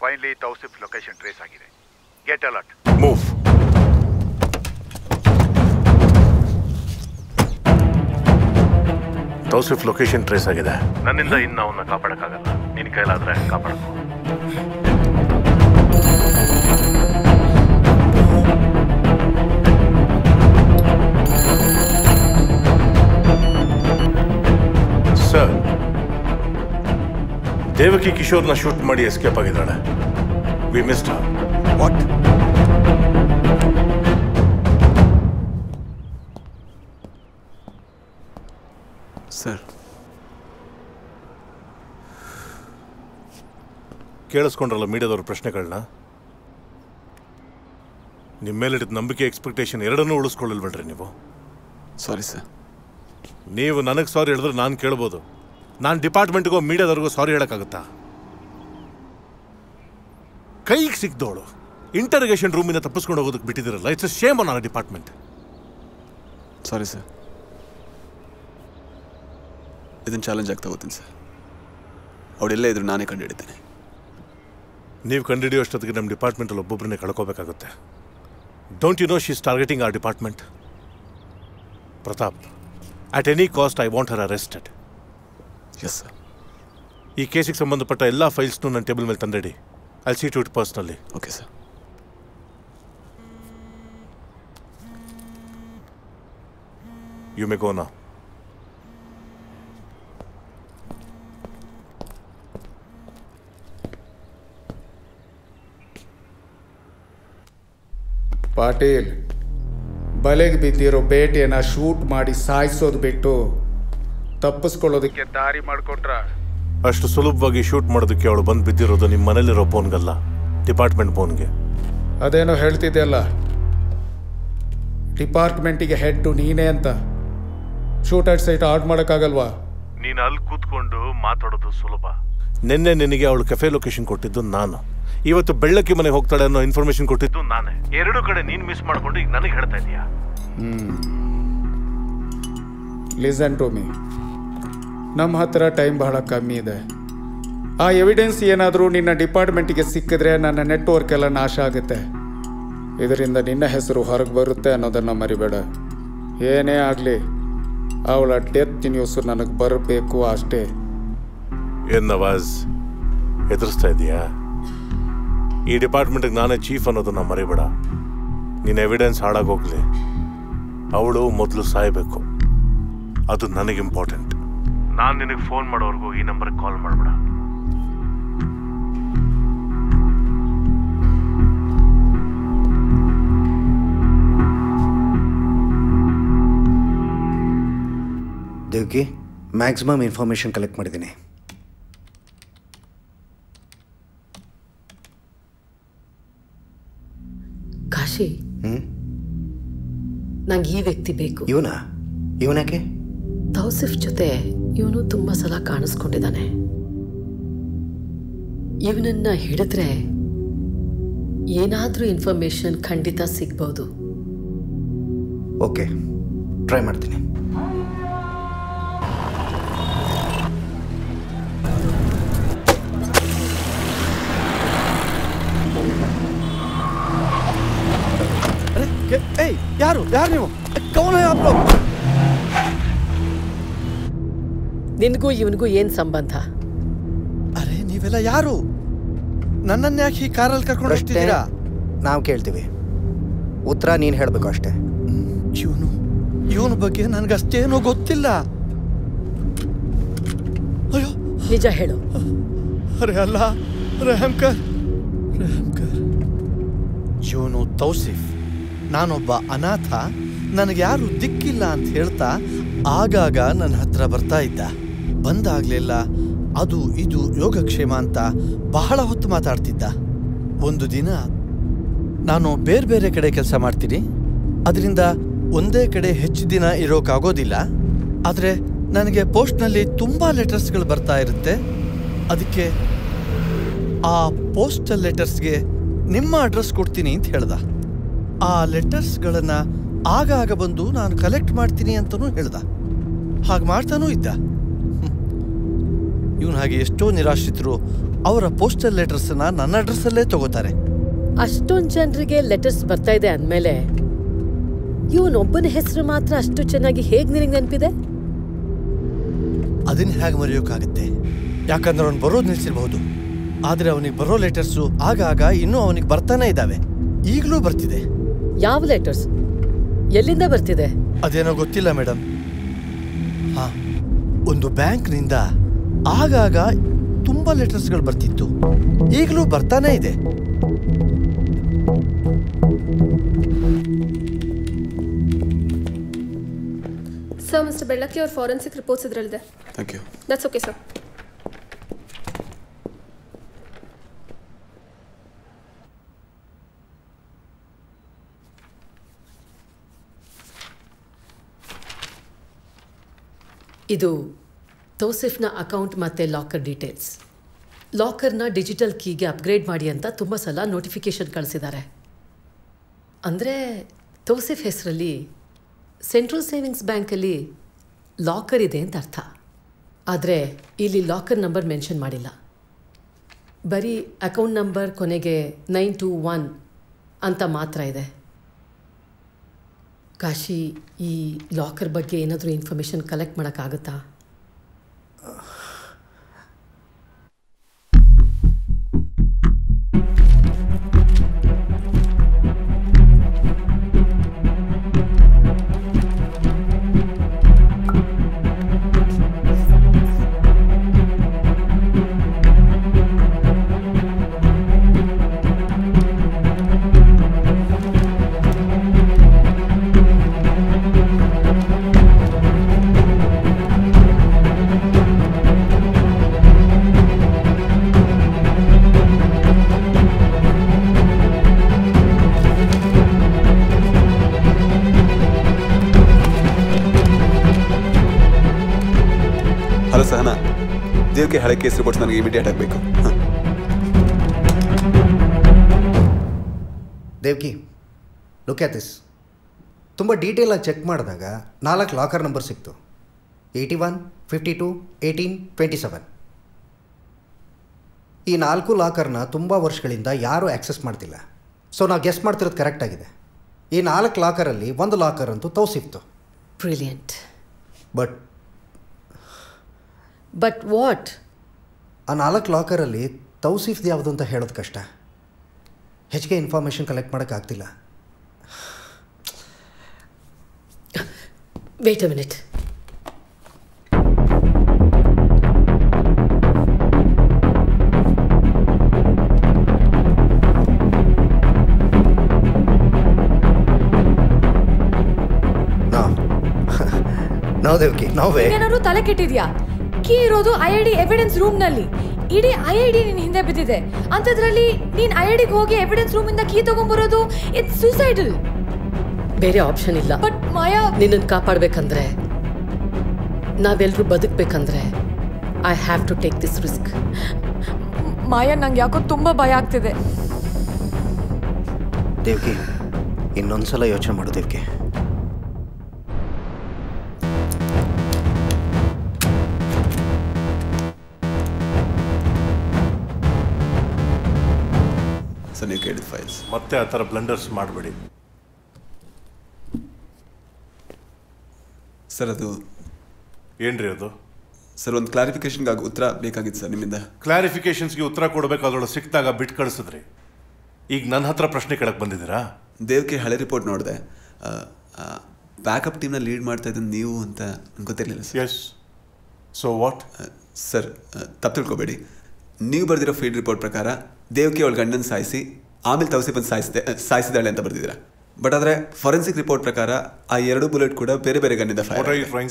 Finally Tausif location trace ಆಗಿದೆ. Get alert. Move. Tausif location trace ಆಗಿದೆ. ನನ್ನಿಂದ ಇನ್ನು ಅವನ್ನ ಕಾಪಾಡಕ್ಕಾಗಲ್ಲ. ನಿನ್ನ ಕೈಲಾದ್ರೆ ಕಾಪಾಡಬೇಕು. ಸರ್, ದೇವಕಿ ಕಿಶೋರ್ನ ಶೂಟ್ ಮಾಡಿ ಎಸ್ಕೇಪ್ ಆಗಿದ್ದಾಳೆ. We missed her. What? Sir, ಕೇಳಿಸ್ಕೊಂಡ್ರಲ್ಲ ಮೀಡಿಯಾದವ್ರ ಪ್ರಶ್ನೆಗಳನ್ನ. ನಿಮ್ಮ ಮೇಲಿಟ್ಟಿದ್ದ ನಂಬಿಕೆ, ಎಕ್ಸ್ಪೆಕ್ಟೇಷನ್ ಎರಡನ್ನೂ ಉಳಿಸ್ಕೊಳ್ಳಲ್ಬೇಡ್ರಿ ನೀವು. Sorry sir. ನೀವು ನನಗೆ ಸಾರಿ ಹೇಳಿದ್ರೆ ನಾನು ಕೇಳ್ಬೋದು. ನಾನು ಡಿಪಾರ್ಟ್ಮೆಂಟ್ಗೋ ಮೀಡಿಯಾದವ್ರಿಗೂ ಸಾರಿ ಹೇಳೋಕ್ಕಾಗುತ್ತಾ? ಕೈಗೆ ಸಿಕ್ದೋಳು ಇಂಟರ್ಗೇಷನ್ ರೂಮಿಂದ ತಪ್ಪಿಸ್ಕೊಂಡು ಹೋಗೋದಕ್ಕೆ ಬಿಟ್ಟಿದ್ದೀರಲ್ಲ. It's a shame on our department. Sorry sir. ಇದನ್ನು ಚಾಲೆಂಜ್ ಆಗಿ ತಗೋತೀನಿ ಸರ್. ಅವಳೆಲ್ಲೇ ಇದ್ರು ನಾನೇ ಕಂಡುಹಿಡಿತೇನೆ. ನೀವು ಕಂಡುಹಿಡಿಯೋಷ್ಟೊತ್ತಿಗೆ ನಮ್ಮ ಡಿಪಾರ್ಟ್ಮೆಂಟಲ್ಲಿ ಒಬ್ಬೊಬ್ಬರನ್ನೇ ಕಳ್ಕೋಬೇಕಾಗುತ್ತೆ. Don't you know she is targeting our department? Pratap, at any cost I want her arrested. Yes sir. ಈ ಕೇಸಿಗೆ ಸಂಬಂಧಪಟ್ಟ ಎಲ್ಲ ಫೈಲ್ಸ್ನೂ ನನ್ನ ಟೇಬಲ್ ಮೇಲೆ ತಂದಿಡಿ. I'll see to it personally. Okay sir. You may go now. Patil, ಬಲೆಗೆ ಬಿದ್ದಿರೋ ಬೇಟೆಯನ್ನು ಶೂಟ್ ಮಾಡಿ ಸಾಯಿಸೋದು ಬಿಟ್ಟು ತಪ್ಪಿಸ್ಕೊಳ್ಳೋದಕ್ಕೆ ದಾರಿ ಮಾಡಿಕೊಟ್ರ. ಅಷ್ಟು ಸುಲಭವಾಗಿ ಶೂಟ್ ಮಾಡೋದಕ್ಕೆ ಅವಳು ಬಂದು ಬಿದ್ದಿರೋದು ನಿಮ್ಮ ಮನೇಲಿರೋ ಫೋನ್ಗಲ್ಲ, ಡಿಪಾರ್ಟ್ಮೆಂಟ್ ಫೋನ್ಗೆ. ಅದೇನೋ ಹೇಳ್ತಿದ್ದೆಲ್ಲ, ಡಿಪಾರ್ಟ್ಮೆಂಟಿಗೆ ಹೆಡ್ಡು ನೀನೇ ಅಂತ. ಶೂಟ್ ಅಟ್ ಸೈಟ್ ಆರ್ಡ್ ಮಾಡೋಕ್ಕಾಗಲ್ವಾ? ನೀನು ಅಲ್ಲಿ ಕೂತ್ಕೊಂಡು ಮಾತಾಡೋದು ಸುಲಭ. ನಿನ್ನೆ ನಿನಗೆ ಅವಳು ಕೆಫೆ ಲೊಕೇಶನ್ ಕೊಟ್ಟಿದ್ದು ನಾನು. ಇವತ್ತು ಬೆಳ್ಳಕ್ಕಿ ಮನೆಗೆ ಹೋಗ್ತಾಳೆ ಅನ್ನೋ ಇನ್ಫಾರ್ಮೇಶನ್ ಕೊಟ್ಟಿದ್ದು ನಾನೇ. ಎರಡು ಕಡೆ ನೀನು ಮಿಸ್ ಮಾಡ್ಕೊಂಡು ಈಗ ನನಗೆ ಹೇಳ್ತಾ ಇದೀಯಾ? Listen to me. ನಮ್ಮ ಹತ್ರ ಟೈಮ್ ಬಹಳ ಕಮ್ಮಿ ಇದೆ. ಆ ಎವಿಡೆನ್ಸ್ ಏನಾದರೂ ನಿನ್ನ ಡಿಪಾರ್ಟ್ಮೆಂಟಿಗೆ ಸಿಕ್ಕಿದ್ರೆ ನನ್ನ ನೆಟ್ವರ್ಕ್ ಎಲ್ಲ ನಾಶ ಆಗುತ್ತೆ. ಇದರಿಂದ ನಿನ್ನ ಹೆಸರು ಹೊರಗೆ ಬರುತ್ತೆ ಅನ್ನೋದನ್ನು ಮರಿಬೇಡ. ಏನೇ ಆಗಲಿ ಅವಳ ಡೆತ್ ನ್ಯೂಸು ನನಗೆ ಬರಬೇಕು ಅಷ್ಟೇ. ಏನ್ ನವಾಜ್, ಎದುರಿಸ್ತಾ ಇದೀಯಾ? ಈ ಡಿಪಾರ್ಟ್ಮೆಂಟ್ಗೆ ನಾನೇ ಚೀಫ್ ಅನ್ನೋದನ್ನ ಮರಿಬೇಡ. ನಿನ್ನ ಎವಿಡೆನ್ಸ್ ಹಾಳಾಗೋಗ್ಲಿ, ಅವಳು ಮೊದಲು ಸಾಯಬೇಕು. ಅದು ನನಗೆ ಇಂಪಾರ್ಟೆಂಟ್. ನಾನು ನಿನಗೆ ಫೋನ್ ಮಾಡೋವರೆಗೂ ಈ ನಂಬರ್ಗೆ ಕಾಲ್ ಮಾಡಬೇಡ. ದೇವ್ಕಿ, ಮ್ಯಾಕ್ಸಿಮಮ್ ಇನ್ಫಾರ್ಮೇಷನ್ ಕಲೆಕ್ಟ್ ಮಾಡಿದ್ದೀನಿ. ಕಾಶಿ, ನಂಗೆ ಈ ವ್ಯಕ್ತಿ ಬೇಕು. ಇವನಕ್ಕೆ? ತೌಸಿಫ್ ಜೊತೆ ಇವನು ತುಂಬ ಸಲ ಕಾಣಿಸ್ಕೊಂಡಿದ್ದಾನೆ. ಇವನನ್ನ ಹಿಡಿದ್ರೆ ಏನಾದರೂ ಇನ್ಫಾರ್ಮೇಶನ್ ಖಂಡಿತ ಸಿಗ್ಬೋದು. ಓಕೆ, ಟ್ರೈ ಮಾಡ್ತೀನಿ. ಯಾರು ನೀವು? ಕೌನ್ ಹೈ ಆಪ್ ಲೋಗ್? ನಿನಗೂ ಇವನಿಗೂ ಏನ್ ಸಂಬಂಧ? ಅರೆ ನೀವೆಲ್ಲ ಯಾರು? ನನ್ನನ್ನು ಯಾಕೆ ಈ ಕಾರಲ್ಲಿ ಕರ್ಕೊಂಡು ಹೋಗ್ತಿದ್ದೀರಾ? ನಾವು ಕೇಳ್ತೀವಿ, ಉತ್ತರ ನೀನು ಹೇಳಬೇಕು ಅಷ್ಟೇ. ಇವನ ಬಗ್ಗೆ ನನಗಷ್ಟೇನೂ ಗೊತ್ತಿಲ್ಲ. ಅಯ್ಯೋ, ನಿಜ ಹೇಳು. ಅರೆ ಅಲ್ಲ, ರೆಹಮ್ಕರ್. ಇವನು ತೌಸಿಫ್. ನಾನೊಬ್ಬ ಅನಾಥ. ನನಗೆ ಯಾರು ದಿಕ್ಕಿಲ್ಲ ಅಂತ ಹೇಳ್ತಾ ಆಗಾಗ ನನ್ನ ಹತ್ರ ಬರ್ತಾ ಇದ್ದ. ಬಂದಾಗ್ಲೆಲ್ಲ ಅದು ಇದು ಯೋಗಕ್ಷೇಮ ಅಂತ ಬಹಳ ಹೊತ್ತು ಮಾತಾಡ್ತಿದ್ದ. ಒಂದು ದಿನ ನಾನು ಬೇರೆ ಬೇರೆ ಕಡೆ ಕೆಲಸ ಮಾಡ್ತೀನಿ, ಅದರಿಂದ ಒಂದೇ ಕಡೆ ಹೆಚ್ಚು ದಿನ ಇರೋಕ್ಕಾಗೋದಿಲ್ಲ. ಆದರೆ ನನಗೆ ಪೋಸ್ಟ್ನಲ್ಲಿ ತುಂಬ ಲೆಟರ್ಸ್ಗಳು ಬರ್ತಾ ಇರುತ್ತೆ. ಅದಕ್ಕೆ ಆ ಪೋಸ್ಟಲ್ ಲೆಟರ್ಸ್ಗೆ ನಿಮ್ಮ ಅಡ್ರೆಸ್ ಕೊಡ್ತೀನಿ ಅಂತ ಹೇಳ್ದ. ಆ ಲೆಟರ್ಸ್ಗಳನ್ನು ಆಗಾಗ ಬಂದು ನಾನು ಕಲೆಕ್ಟ್ ಮಾಡ್ತೀನಿ ಅಂತಲೂ ಹೇಳ್ದ. ಹಾಗೆ ಮಾಡ್ತಾನೂ ಇದ್ದ. ಇವನ್ ಹಾಗೆ ಎಷ್ಟೋ ನಿರಾಶ್ರಿತರು ಅವರ ಪೋಸ್ಟಲ್ ಲೆಟರ್ಸ್ನ ನನ್ನ ಅಡ್ರೆಸ್ಸಲ್ಲೇ ತಗೋತಾರೆ. ಅಷ್ಟೊಂದು ಜನರಿಗೆ ಲೆಟರ್ಸ್ ಬರ್ತಾ ಇದೆ ಅಂದಮೇಲೆ ಇವನೊಬ್ಬನ ಹೆಸರು ಮಾತ್ರ ಅಷ್ಟು ಚೆನ್ನಾಗಿ ಹೇಗೆ ನಿನಗೆ ನೆನಪಿದೆ? ಅದನ್ನ ಹೇಗೆ ಮರೆಯೋಕ್ಕಾಗತ್ತೆ? ಯಾಕಂದ್ರೆ ಅವನು ಬರೋದು ನಿಲ್ಸಿರ್ಬಹುದು, ಆದರೆ ಅವನಿಗೆ ಬರೋ ಲೆಟರ್ಸು ಆಗಾಗ ಇನ್ನೂ ಅವನಿಗೆ ಬರ್ತಾನೆ ಇದ್ದಾವೆ. ಈಗಲೂ ಬರ್ತಿದೆ. ಯಾವ ಲೆಟರ್ಸ್? ಎಲ್ಲಿಂದ ಬರ್ತಿದೆ? ಅದೇನೋ ಗೊತ್ತಿಲ್ಲ ಮೇಡಮ್. ಹಾ, ಒಂದು ಬ್ಯಾಂಕ್ನಿಂದ ಆಗಾಗ ತುಂಬಾ ಲೆಟರ್ಸ್ಗಳು ಬರ್ತಿತ್ತು, ಈಗಲೂ ಬರ್ತಾನೆ ಇದೆ. ಸರ್, ಮಿಸ್ಟರ್ ಬೆಳ್ಳಕ್ಕಿ ಅವ್ರ ಫಾರೆನ್ಸಿಕ್ ರಿಪೋರ್ಟ್ಸ್ ಇದರಲ್ಲಿದೆ. Thank you. That's okay sir. ಇದು ತೌಸಿಫ್ನ ಅಕೌಂಟ್ ಮತ್ತು ಲಾಕರ್ ಡೀಟೇಲ್ಸ್. ಲಾಕರ್ನ ಡಿಜಿಟಲ್ ಕೀಗೆ ಅಪ್ಗ್ರೇಡ್ ಮಾಡಿ ಅಂತ ತುಂಬ ಸಲ ನೋಟಿಫಿಕೇಷನ್ ಕಳಿಸಿದ್ದಾರೆ. ಅಂದರೆ ತೌಸಿಫ್ ಹೆಸರಲ್ಲಿ ಸೆಂಟ್ರಲ್ ಸೇವಿಂಗ್ಸ್ ಬ್ಯಾಂಕಲ್ಲಿ ಲಾಕರ್ ಇದೆ ಅಂತ ಅರ್ಥ. ಆದರೆ ಇಲ್ಲಿ ಲಾಕರ್ ನಂಬರ್ ಮೆನ್ಷನ್ ಮಾಡಿಲ್ಲ, ಬರೀ ಅಕೌಂಟ್ ನಂಬರ್ ಕೊನೆಗೆ 921 ಅಂತ ಮಾತ್ರ ಇದೆ. ಕಾಶಿ, ಈ ಲಾಕರ್ ಬಗ್ಗೆ ಏನಾದರೂ ಇನ್ಫಾರ್ಮೇಷನ್ ಕಲೆಕ್ಟ್ ಮಾಡೋಕ್ಕಾಗುತ್ತಾ? ಹಲೋ ಸಹನಾ, ದೇವ್ಕೆ ಹಳೆ ಕೇಸ್ ರಿಪೋರ್ಟ್ಸ್ ನನಗೆ ಇಮಿಡಿಯೇಟ್ ಆಗಬೇಕು. Devki, look at this. ತುಂಬ ಡೀಟೇಲಾಗಿ ಚೆಕ್ ಮಾಡಿದಾಗ 4 ಲಾಕರ್ ನಂಬರ್ ಸಿಕ್ತು. 81, 52, 18, 27. ಈ 4 ಲಾಕರ್ನ ತುಂಬ ವರ್ಷಗಳಿಂದ ಯಾರೂ ಆ್ಯಕ್ಸೆಸ್ ಮಾಡ್ತಿಲ್ಲ. ಸೊ ನಾವು ಗೆಸ್ ಮಾಡ್ತಿರೋದು ಕರೆಕ್ಟಾಗಿದೆ. ಈ 4 ಲಾಕರಲ್ಲಿ ಒಂದು ಲಾಕರ್ ಅಂತೂ ತೌಸಿಫ್ತು. ಬ್ರಿಲಿಯಂಟ್. But what? ಆ 4 ಲಾಕರಲ್ಲಿ ತೌಸಿಫ್ದು ಯಾವುದು ಅಂತ ಹೇಳೋದು ಕಷ್ಟ. ಹೆಚ್ಚಿಗೆ ಇನ್ಫಾರ್ಮೇಷನ್ ಕಲೆಕ್ಟ್ ಮಾಡೋಕ್ಕಾಗ್ತಿಲ್ಲ. Wait a minute. ನಾವು ದೇವ್ಕಿ, ಏನಾದ್ರು ತಲೆ ಕೆಟ್ಟಿದ್ಯಾ? ಕೀ ಇರೋದು IID ಎವಿಡೆನ್ಸ್ ರೂಮ್ನಲ್ಲಿ. ಇಡೀ IID ನಿನ್ನ ಹಿಂದೆ ಬಿದ್ದಿದೆ. ಅಂಥದ್ರಲ್ಲಿ ನೀನು IIDಗೆ ಹೋಗಿ ಎವಿಡೆನ್ಸ್ ರೂಮಿಂದ ಕೀ ತಗೊಂಡ್ಬರೋದು ಇಟ್ಸ್ ಸೂಸೈಡಲ್. ಬೇರೆ ಆಪ್ಷನ್ ಇಲ್ಲ. ಬಟ್ ಮಾಯಾ, ನಿನ್ನನ್ನು ಕಾಪಾಡಬೇಕಂದ್ರೆ, ನಾವೆಲ್ಲರೂ ಬದುಕಬೇಕಂದ್ರೆ I have to take this risk. Maya, ನಂಗೆ ಯಾಕೋ ತುಂಬ ಭಯ ಆಗ್ತಿದೆ. ದೇವ್ಕಿ, ಇನ್ನೊಂದ್ಸಲ ಯೋಚನೆ ಮಾಡು ದೇವ್ಕಿ. ಸರ್, ನೀವು ಕೇಳಿದ ಫೈಲ್ಸ್. ಮತ್ತೆ ಆ ಥರ ಬ್ಲಂಡರ್ಸ್ ಮಾಡಬೇಡಿ ಸರ್. ಅದು ಏನ್ರಿ ಅದು? ಸರ್, ಒಂದು ಕ್ಲಾರಿಫಿಕೇಶನ್ಗಾಗಿ ಉತ್ತರ ಬೇಕಾಗಿತ್ತು ಸರ್ ನಿಮ್ಮಿಂದ. ಕ್ಲಾರಿಫಿಕೇಶನ್ಸ್ಗೆ ಉತ್ತರ ಕೊಡಬೇಕು, ಅದರೊಳಗೆ ಸಿಕ್ತಾಗ ಬಿಟ್ಟು ಕಳಿಸಿದ್ರಿ. ಈಗ ನನ್ನ ಹತ್ರ ಪ್ರಶ್ನೆ ಕೇಳಕ್ಕೆ ಬಂದಿದ್ದೀರಾ? ದೇವ್ಕೆ ಹಳೆ ರಿಪೋರ್ಟ್ ನೋಡಿದೆ. ಬ್ಯಾಕಪ್ ಟೀಮ್ನ ಲೀಡ್ ಮಾಡ್ತಾ ಇದ್ದು ನೀವು ಅಂತ ಗೊತ್ತಿರಲಿಲ್ಲ sir. Yes. So what? Sir, ತಪ್ಪು ತಿಳ್ಕೊಬೇಡಿ. ನೀವು ಬರೆದಿರೋ ಫೀಲ್ಡ್ ರಿಪೋರ್ಟ್ ಪ್ರಕಾರ ದೇವ್ಕೆ ಅವಳ ಗಂಡನ ಸಾಯಿಸಿ ಆಮೇಲೆ ತೌಸಿಫನ್ನು ಸಾಯಿಸಿದಾಳೆ ಅಂತ ಬರೆದಿದ್ದೀರಾ. ಬಟ್ ಆದರೆ ಫಾರೆನ್ಸಿಕ್ ರಿಪೋರ್ಟ್ ಪ್ರಕಾರ ಆ 2 ಬುಲೆಟ್ ಕೂಡ ಬೇರೆ ಬೇರೆ ಗನ್ನಿಂದ fire.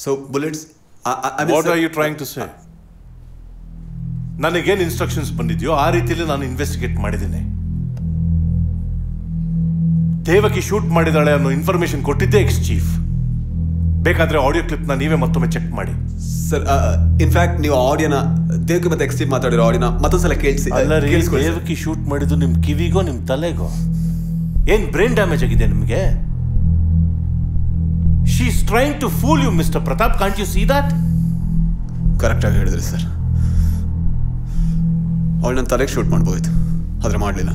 So bullets. What are you trying to say? ನನಗೇನು ಇನ್ಸ್ಟ್ರಕ್ಷನ್ಸ್ ಬಂದಿದೆಯೋ ಆ ರೀತಿಯಲ್ಲಿ ನಾನು ಇನ್ವೆಸ್ಟಿಗೇಟ್ ಮಾಡಿದ್ದೀನಿ. ದೇವಕಿ ಶೂಟ್ ಮಾಡಿದಾಳೆ ಅನ್ನೋ ಇನ್ಫಾರ್ಮೇಶನ್ ಕೊಟ್ಟಿದ್ದೆ ಎಕ್ಸ್ ಚೀಫ್. ಬೇಕಾದ್ರೆ ಆಡಿಯೋ ಕ್ಲಿಪ್ನ ನೀವೇ ಮತ್ತೊಮ್ಮೆ ಚೆಕ್ ಮಾಡಿ. ಸರ್, ಇನ್ಫ್ಯಾಕ್ಟ್ ನೀವು ಆಡಿಯೋನ ದೇವಕಿ ಮತ್ತೆ ಎಕ್ಸ್ ಚೀಫ್ ಮಾತಾಡಿರೋ ಆಡಿಯೋನ ಮತ್ತೊಂದ್ಸಲ ಕೇಳಿಸಿ. ದೇವಕಿ ಶೂಟ್ ಮಾಡಿದ್ದು ನಿಮ್ಮ ಕಿವಿಗೋ ನಿಮ್ಮ ತಲೆಗೋ? ಏನ್ ಬ್ರೈನ್ ಡ್ಯಾಮೇಜ್ ಆಗಿದೆ ನಿಮಗೆ? She is trying to fool you mister Pratap. Can't you see that? ಕರೆಕ್ಟಾಗಿ ಹೇಳಿದ್ರಿ ಸರ್. ಅವಳು ನನ್ನ ತಲೆಗೆ ಶೂಟ್ ಮಾಡ್ಬೋಯ್ತು, ಆದರೆ ಮಾಡಲಿಲ್ಲ.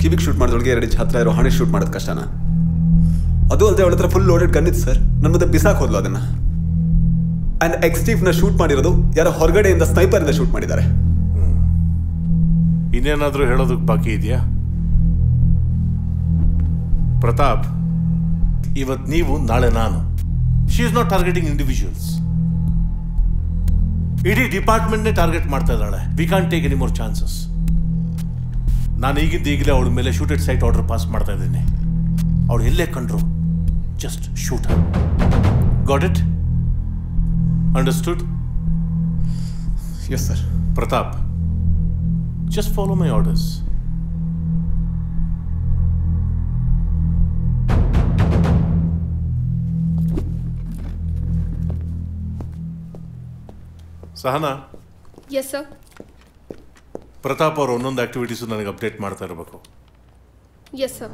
ಕಿವಿಗೆ ಶೂಟ್ ಮಾಡಿದೊಳಗೆ 2 ಇಂಚ್ ಹತ್ರ ಇರೋ ಹಣೆ ಶೂಟ್ ಮಾಡೋದು ಕಷ್ಟನಾ? ಅದು ಅಲ್ಲದೆ ಅವಳ ಹತ್ರ ಫುಲ್ ಲೋಡೆಡ್ ಗನ್ ಇತ್ತು ಸರ್. ನನ್ನ ಮತ್ತೆ ಬಿಸಾಕ್ ಹೋದ್ಲು ಅದನ್ನು. ಆ್ಯಂಡ್ ಎಕ್ಸ್ಟೀಫ್ನ ಶೂಟ್ ಮಾಡಿರೋದು ಯಾರೋ ಹೊರಗಡೆಯಿಂದ ಸ್ನೈಪರಿಂದ ಶೂಟ್ ಮಾಡಿದ್ದಾರೆ. ಇನ್ನೇನಾದರೂ ಹೇಳೋದಕ್ಕೆ ಬಾಕಿ ಇದೆಯಾ? ಪ್ರತಾಪ್, ಇವತ್ತು ನೀವು, ನಾಳೆ ನಾನು. She is not targeting individuals. ಇಡೀ ಡಿಪಾರ್ಟ್ಮೆಂಟ್ನೇ ಟಾರ್ಗೆಟ್ ಮಾಡ್ತಾ ಇದ್ದಾಳೆ. We can't take any more chances. ನಾನು ಈಗಲೇ ಅವಳ ಮೇಲೆ ಶೂಟೆಡ್ ಸೈಟ್ ಆರ್ಡರ್ ಪಾಸ್ ಮಾಡ್ತಾ ಇದ್ದೀನಿ. ಅವಳು ಎಲ್ಲೇ ಕಂಡ್ರು just shoot. Got it? Understood? Yes sir. Pratap, just follow my orders. Sahana. Yes sir. Pratap ಅವರು ಒಂದೊಂದು ಆಕ್ಟಿವಿಟೀಸು ನನಗೆ ಅಪ್ಡೇಟ್ ಮಾಡ್ತಾ ಇರಬೇಕು. Yes sir.